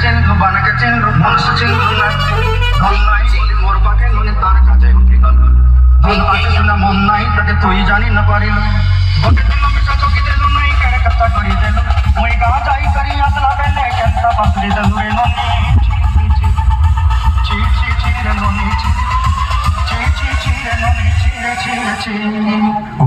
চিনলু বানাকে চিনলু মনসে চিনলু না ধন নাই বলি মোর পাকে নুনি তার কাছে উঠি গেল ধন আছে না মন নাই তাকে তুই জানি না পারিল ওকে দিল মিশা চকি দিল নাই কেড়ে কথা করি দিল মুই গা যাই করি আসলা বেলে কেনটা পাতলি দিল রে ননি চি চি চি রে ননি চি চি চি রে ননি চি রে চি রে চি